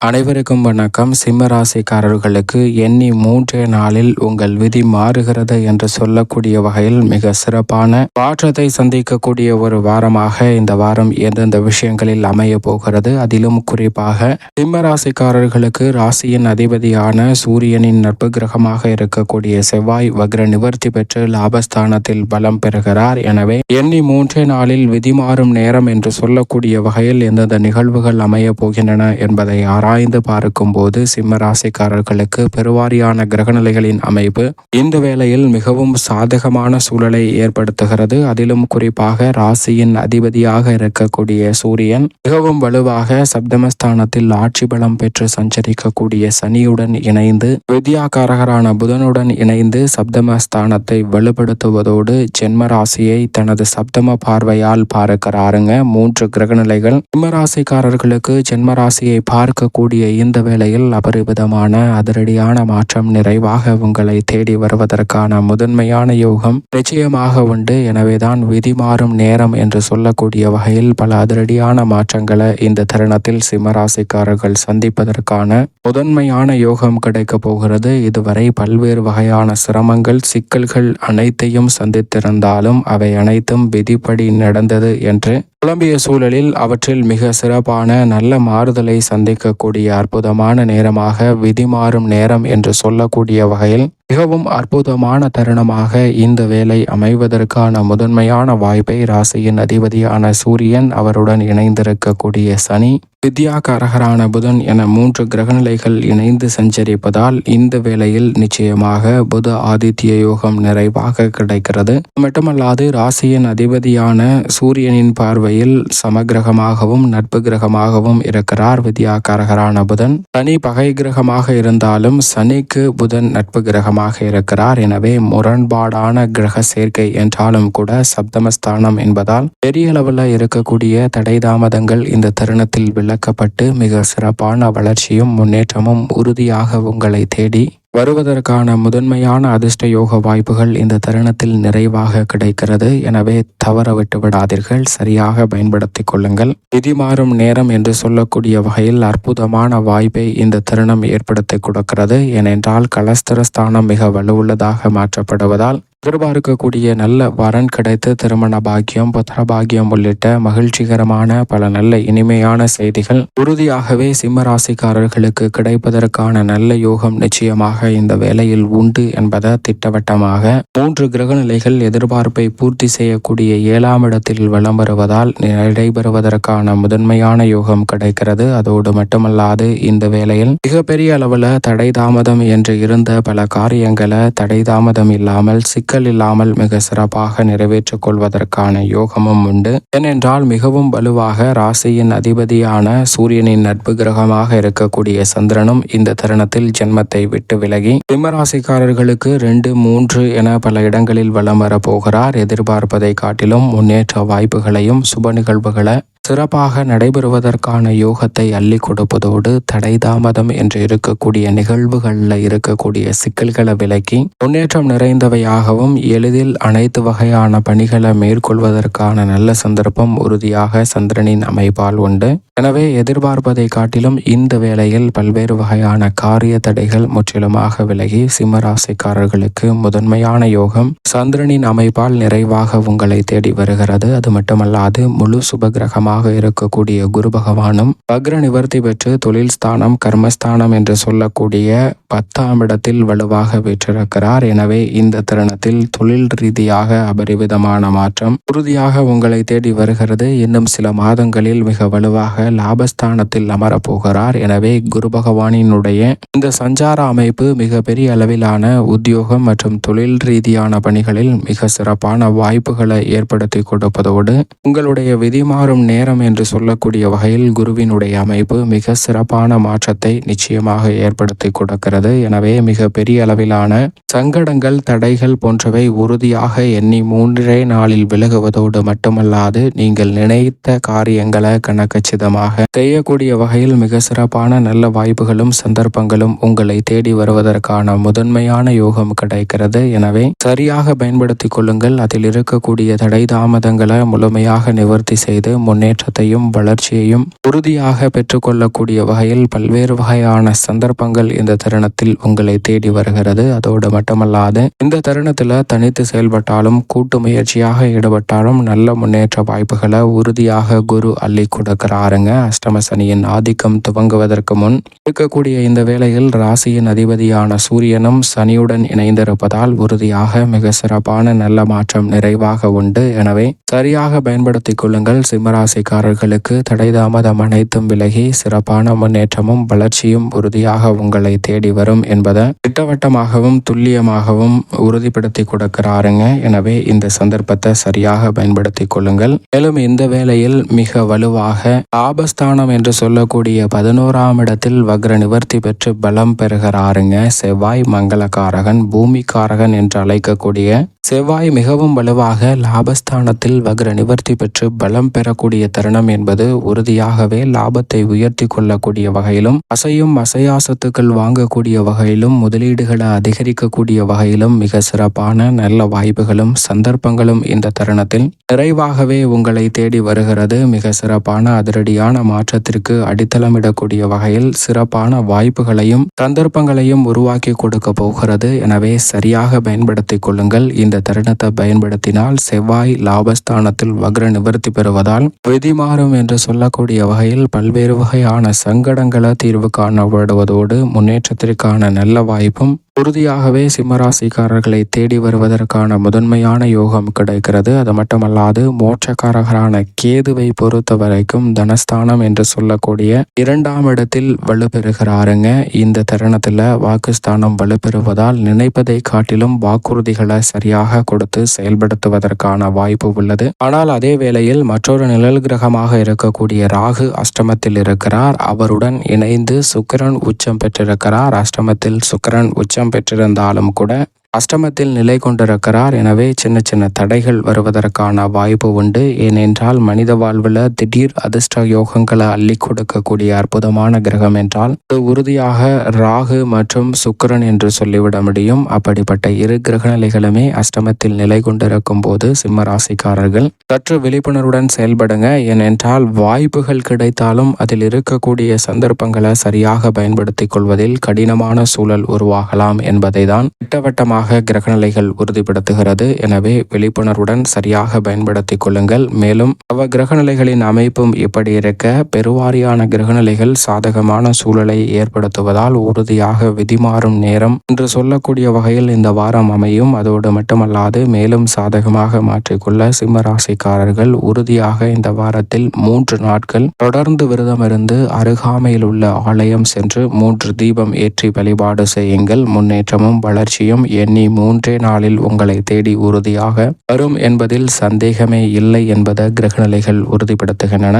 அனைவருக்கும் வணக்கம். சிம்ம ராசிக்காரர்களுக்கு எண்ணி 3 நாளில் உங்கள் விதி மாறுகிறது என்று சொல்லக்கூடிய வகையில் மிக சிறப்பான மாற்றத்தை சந்திக்கக்கூடிய ஒரு வாரமாக இந்த வாரம் எந்தெந்த விஷயங்களில் அமைய போகிறது, அதிலும் குறிப்பாக சிம்ம ராசிக்காரர்களுக்கு ராசியின் அதிபதியான சூரியனின் நட்பு கிரகமாக இருக்கக்கூடிய செவ்வாய் வக்ர நிவர்த்தி பெற்று லாபஸ்தானத்தில் பலம் பெறுகிறார். எனவே எண்ணி 3 நாளில் விதி மாறும் நேரம் என்று சொல்லக்கூடிய வகையில் எந்தெந்த நிகழ்வுகள் அமைய போகின்றன என்பதை ஆராய்ந்து பார்க்கும் போது சிம்ம ராசிக்காரர்களுக்கு பெருவாரியான கிரகநிலைகளின் அமைப்பு இந்த வேளையில் மிகவும் சாதகமான சூழலை ஏற்படுத்துகிறது. அதிலும் குறிப்பாக ராசியின் அதிபதியாக இருக்கக்கூடிய சூரியன் மிகவும் வலுவாக சப்தமஸ்தானத்தில் ஆட்சி பலம் பெற்று சஞ்சரிக்கக்கூடிய சனியுடன் இணைந்து வித்யாகாரகரான புதனுடன் இணைந்து சப்தமஸ்தானத்தை வலுப்படுத்துவதோடு ஜென்ம ராசியை தனது சப்தம பார்வையால் பார்க்கிறாருங்க. 3 கிரகநிலைகள் சிம்ம ராசிக்காரர்களுக்கு ஜென்ம ராசியை பார்க்க கூடிய இந்த வேளையில் அபரிவிதமான அதிரடியான மாற்றம் நிறைவாக உங்களை தேடி வருவதற்கான முதன்மையான யோகம் நிச்சயமாக உண்டு. எனவேதான் விதி மாறும் நேரம் என்று சொல்லக்கூடிய வகையில் பல அதிரடியான மாற்றங்களை இந்த தருணத்தில் சிம்மராசிக்காரர்கள் சந்திப்பதற்கான முதன்மையான யோகம் கிடைக்க போகிறது. இதுவரை பல்வேறு வகையான சிரமங்கள் சிக்கல்கள் அனைத்தையும் சந்தித்திருந்தாலும் அவை அனைத்தும் விதிப்படி நடந்தது என்று புலம்பிய சூழலில் அவற்றில் மிக சிறப்பான நல்ல மாறுதலை சந்திக்கக்கூடிய அற்புதமான நேரமாக விதி மாறும் நேரம் என்று சொல்லக்கூடிய வகையில் மிகவும் அற்புதமான தருணமாக இந்த வேலை அமைவதற்கான முதன்மையான வாய்ப்பை ராசியின் அதிபதியான சூரியன், அவருடன் இணைந்திருக்கக்கூடிய சனி, வித்யாகாரகரான புதன் என 3 கிரகநிலைகள் இணைந்து சஞ்சரிப்பதால் இந்த வேளையில் நிச்சயமாக புத ஆதித்ய யோகம் நிறைவாக கிடைக்கிறது. மட்டுமல்லாது ராசியின் அதிபதியான சூரியனின் பார்வையில் சமகிரகமாகவும் நட்பு கிரகமாகவும் இருக்கிறார் வித்யாகாரகரான புதன். சனி பகை கிரகமாக இருந்தாலும் சனிக்கு புதன் நட்பு கிரகமாக இருக்கிறார். எனவே முரண்பாடான கிரக சேர்க்கை என்றாலும் கூட சப்தமஸ்தானம் என்பதால் பெரிய அளவில் இருக்கக்கூடிய தடை தாமதங்கள் இந்த தருணத்தில் விளக்கப்பட்டு மிக சிறப்பான வளர்ச்சியும் முன்னேற்றமும் உறுதியாக உங்களை தேடி வருவதற்கான முதன்மையான அதிர்ஷ்ட யோக வாய்ப்புகள் இந்த தருணத்தில் நிறைவாக கிடைக்கிறது. எனவே தவற விட்டு விடாதீர்கள், சரியாக பயன்படுத்திக் கொள்ளுங்கள். விதி மாறும் நேரம் என்று சொல்லக்கூடிய வகையில் அற்புதமான வாய்ப்பை இந்த தருணம் ஏற்படுத்தி கொடுக்கிறது. ஏனென்றால் கலஸ்தரஸ்தானம் மிக வலுவுள்ளதாக மாற்றப்படுவதால் எதிர்பார்க்கக்கூடிய நல்ல வரன் கிடைத்து திருமண பாக்கியம், புத்திர பாக்கியம் உள்ளிட்ட மகிழ்ச்சிகரமான பல நல்ல இனிமையான செய்திகள் உறுதியாகவே சிம்ம ராசிக்காரர்களுக்கு கிடைப்பதற்கான நல்ல யோகம் நிச்சயமாக இந்த வேளையில் உண்டு என்பதை திட்டவட்டமாக 3 கிரகநிலைகள் எதிர்பார்ப்பை பூர்த்தி செய்யக்கூடிய 7ஆம் இடத்தில் வலம் வருவதால் நடைபெறுவதற்கான முதன்மையான யோகம் கிடைக்கிறது. அதோடு மட்டுமல்லாது இந்த வேளையில் மிகப்பெரிய அளவில் தடை தாமதம் என்று இருந்த பல காரியங்களை தடை தாமதம் இல்லாமல் சிக்கல் இல்லாமல் மிக சிறப்பாக நிறைவேற்றிக் கொள்வதற்கான யோகமும் உண்டு. ஏனென்றால் மிகவும் வலுவாக ராசியின் அதிபதியான சூரியனின் நட்பு கிரகமாக இருக்கக்கூடிய சந்திரனும் இந்த தருணத்தில் ஜென்மத்தை விட்டு விலகி சிம்மராசிக்காரர்களுக்கு 2, 3 என பல இடங்களில் வலம் வரப்போகிறார். எதிர்பார்ப்பதை காட்டிலும் முன்னேற்ற வாய்ப்புகளையும் சுப நிகழ்வுகளை சிறப்பாக நடைபெறுவதற்கான யோகத்தை அள்ளி கொடுப்பதோடு தடை தாமதம் என்று இருக்கக்கூடிய நிகழ்வுகளில் இருக்கக்கூடிய சிக்கல்களை விலக்கி முன்னேற்றம் நிறைந்தவையாகவும் எளிதில் அனைத்து வகையான பணிகளை மேற்கொள்வதற்கான நல்ல சந்தர்ப்பம் உறுதியாக சந்திரனின் அமைப்பால் உண்டு. எனவே எதிர்பார்ப்பதை காட்டிலும் இந்த வேளையில் பல்வேறு வகையான காரிய தடைகள் முற்றிலுமாக விலகி சிம்மராசிக்காரர்களுக்கு முதன்மையான யோகம் சந்திரனின் அமைப்பால் நிறைவாக உங்களை தேடி வருகிறது. அது மட்டுமல்லாது முழு சுபகிரகமாக இருக்கக்கூடிய குரு பகவானும் வக்ர நிவர்த்தி பெற்று தொழில் ஸ்தானம், கர்மஸ்தானம் என்று சொல்லக்கூடிய 10ஆம் இடத்தில் வலுவாக பெற்றிருக்கிறார். எனவே இந்த தருணத்தில் தொழில் ரீதியாக அபரிவிதமான மாற்றம் உறுதியாக உங்களை தேடி வருகிறது. இன்னும் சில மாதங்களில் மிக வலுவாக லாபஸ்தானத்தில் அமரப்போகிறார். எனவே குரு பகவானினுடைய இந்த சஞ்சார அமைப்பு மிக பெரிய அளவிலான உத்தியோகம் மற்றும் தொழில் ரீதியான பணிகளில் மிக சிறப்பான வாய்ப்புகளை ஏற்படுத்தி கொடுப்பதோடு உங்களுடைய விதி மாறும் நேரம் என்று சொல்லக்கூடிய வகையில் குருவினுடைய அமைப்பு மிக சிறப்பான மாற்றத்தை நிச்சயமாக ஏற்படுத்தி கொடுக்கிறது. எனவே மிக பெரிய அளவிலான சங்கடங்கள், தடைகள் போன்றவை உறுதியாக எண்ணி 3 நாளில் விலகுவதோடு மட்டுமல்லாது நீங்கள் நினைத்த காரியங்களை கணக்கச்சிதமாக செய்யக்கூடிய வகையில் மிக சிறப்பான நல்ல வாய்ப்புகளும் சந்தர்ப்பங்களும் உங்களை தேடி வருவதற்கான முதன்மையான யோகம் கிடைக்கிறது. எனவே சரியாக பயன்படுத்திக் கொள்ளுங்கள். அதில் இருக்கக்கூடிய தடை தாமதங்களை முழுமையாக நிவர்த்தி செய்து முன்னேற்ற முன்னேற்றத்தையும் வளர்ச்சியையும் உறுதியாக பெற்றுக்கொள்ளக்கூடிய வகையில் பல்வேறு வகையான சந்தர்ப்பங்கள் இந்த தருணத்தில் உங்களை தேடி வருகிறது. அதோடு மட்டுமல்லாது இந்த தருணத்தில் தனித்து செயல்பட்டாலும் கூட்டு முயற்சியாக ஈடுபட்டாலும் நல்ல முன்னேற்ற வாய்ப்புகளை உறுதியாக குரு அள்ளி கொடுக்கிறாருங்க. அஷ்டம சனியின் ஆதிக்கம் துவங்குவதற்கு முன் இருக்கக்கூடிய இந்த வேளையில் ராசியின் அதிபதியான சூரியனும் சனியுடன் இணைந்திருப்பதால் உறுதியாக மிக சிறப்பான நல்ல மாற்றம் நிறைவாக உண்டு. எனவே சரியாக பயன்படுத்திக் கொள்ளுங்கள். சிம்மராசிக்காரர்களுக்கு தடை தாமதம் அனைத்தும் விலகி சிறப்பான முன்னேற்றமும் வளர்ச்சியும் உறுதியாக உங்களை தேடி வரும் என்பதை திட்டவட்டமாகவும் துல்லியமாகவும் உறுதிப்படுத்தி கொடுக்கிறாருங்க. எனவே இந்த சந்தர்ப்பத்தை சரியாக பயன்படுத்திக் கொள்ளுங்கள். மேலும் இந்த வேளையில் மிக வலுவாக லாபஸ்தானம் என்று சொல்லக்கூடிய 11ஆம் இடத்தில் வக்ர நிவர்த்தி பெற்று பலம் பெறுகிறாருங்க. செவ்வாய் மங்களகாரகன், பூமிக்காரகன் என்று அழைக்கக்கூடிய செவ்வாய் மிகவும் வலுவாக லாபஸ்தானத்தில் வக்ர நிவர்த்தி பெற்று பலம் பெறக்கூடிய தருணம் என்பது உறுதியாகவே லாபத்தை உயர்த்தி கொள்ளக்கூடிய வகையிலும் அசையும் அசையா சொத்துக்கள் வாங்கக்கூடிய வகையிலும் முதலீடுகளை அதிகரிக்கக்கூடிய வகையிலும் மிக சிறப்பான நல்ல வாய்ப்புகளும் சந்தர்ப்பங்களும் இந்த தருணத்தில் நிறைவாகவே உங்களை தேடி வருகிறது. மிக சிறப்பான அதிரடியான மாற்றத்திற்கு அடித்தளமிடக்கூடிய வகையில் சிறப்பான வாய்ப்புகளையும் சந்தர்ப்பங்களையும் உருவாக்கி கொடுக்க போகிறது. எனவே சரியாக பயன்படுத்திக் கொள்ளுங்கள். இந்த தருணத்தை பயன்படுத்தினால் செவ்வாய் லாபஸ்தானத்தில் வக்ர நிவர்த்தி பெறுவதால் விதி மாறும் என்று சொல்லக்கூடிய வகையில் பல்வேறு வகையான சங்கடங்களை தீர்வு காணப்படுவதோடு முன்னேற்றத்திற்கான நல்ல வாய்ப்பும் உறுதியாகவே சிம்மராசிக்காரர்களை தேடி வருவதற்கான முதன்மையான யோகம் கிடைக்கிறது. அது மட்டுமல்லாது மோட்சக்காரகரான கேதுவை பொறுத்த வரைக்கும் தனஸ்தானம் என்று சொல்லக்கூடிய 2ஆம் இடத்தில் வலுப்பெறுகிறாருங்க. இந்த தருணத்தில் வாக்குஸ்தானம் வலுப்பெறுவதால் நினைப்பதை காட்டிலும் வாக்குறுதிகளை சரியாக கொடுத்து செயல்படுத்துவதற்கான வாய்ப்பு உள்ளது. ஆனால் அதே வேளையில் மற்றொரு நிழல் கிரகமாக இருக்கக்கூடிய ராகு அஷ்டமத்தில் இருக்கிறார். அவருடன் இணைந்து சுக்கிரன் உச்சம் பெற்றிருக்கிறார். அஷ்டமத்தில் சுக்கிரன் உச்சம் பெற்றிருந்தாலும் கூட அஷ்டமத்தில் நிலை கொண்டிருக்கிறார். எனவே சின்ன சின்ன தடைகள் வருவதற்கான வாய்ப்பு உண்டு. ஏனென்றால் மனித வாழ்வில் திடீர் அதிர்ஷ்ட யோகங்களை அள்ளி கொடுக்கக்கூடிய அற்புதமான கிரகம் என்றால் உறுதியாக ராகு மற்றும் சுக்கிரன் என்று சொல்லிவிட முடியும். அப்படிப்பட்ட இரு கிரகநிலைகளுமே அஷ்டமத்தில் நிலை கொண்டிருக்கும் போது சிம்ம ராசிக்காரர்கள் சற்று விழிப்புணர்வுடன் செயல்படுங்க. ஏனென்றால் வாய்ப்புகள் கிடைத்தாலும் அதில் இருக்கக்கூடிய சந்தர்ப்பங்களை சரியாக பயன்படுத்திக் கொள்வதில் கடினமான சூழல் உருவாகலாம் என்பதை தான் திட்டவட்டமாக கிரகநிலைகள் உறுதிப்படுத்துகிறது. எனவே விழிப்புணர்வுடன் சரியாக பயன்படுத்திக் கொள்ளுங்கள். மேலும் அவ கிரகநிலைகளின் அமைப்பும் இப்படி இருக்க பெருவாரியான கிரகநிலைகள் சாதகமான சூழலை ஏற்படுத்துவதால் உறுதியாக விதிமாறும் நேரம் என்று சொல்லக்கூடிய வகையில் இந்த வாரம் அமையும். அதோடு மட்டுமல்லாது மேலும் சாதகமாக மாற்றிக்கொள்ள சிம்ம ராசிக்காரர்கள் உறுதியாக இந்த வாரத்தில் 3 நாட்கள் தொடர்ந்து விரதம் இருந்து அருகாமையில் உள்ள ஆலயம் சென்று 3 தீபம் ஏற்றி வழிபாடு செய்யுங்கள். முன்னேற்றமும் வளர்ச்சியும் எண்ணி 3 நாளில் உங்களை தேடி உறுதியாக வரும் என்பதில் சந்தேகமே இல்லை என்பதை கிரகநிலைகள் உறுதிப்படுத்துகின்றன.